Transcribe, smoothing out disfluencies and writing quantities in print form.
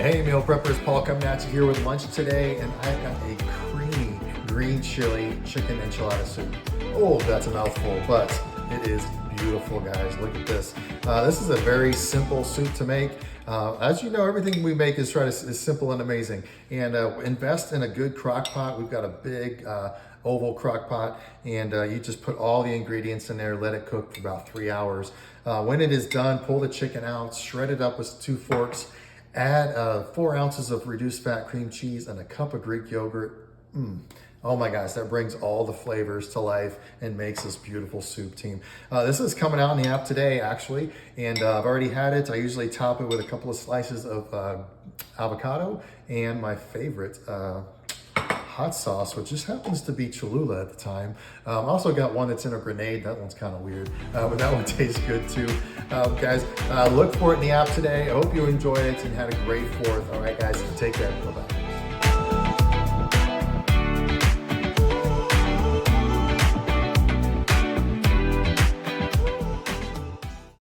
Hey meal preppers, Paul coming at you here with lunch today, and I've got a creamy green chili chicken enchilada soup. Oh, that's a mouthful, but it is beautiful, guys. Look at this. This is a very simple soup to make. As you know, everything we make is simple and amazing. And invest in a good crock pot. We've got a big oval crock pot, and you just put all the ingredients in there, let it cook for about 3 hours. When it is done, pull the chicken out, shred it up with 2 forks, add 4 ounces of reduced fat cream cheese and a cup of Greek yogurt. Oh my gosh, that brings all the flavors to life and makes this beautiful soup, team. This is coming out in the app today, actually, and I've already had it. I usually top it with a couple of slices of avocado and my favorite hot sauce, which just happens to be Cholula at the time. Also got one that's in a grenade. That one's kind of weird, but that one tastes good too. Guys, look for it in the app today. I hope you enjoyed it and had a great 4th. All right, guys, take care. Bye-bye.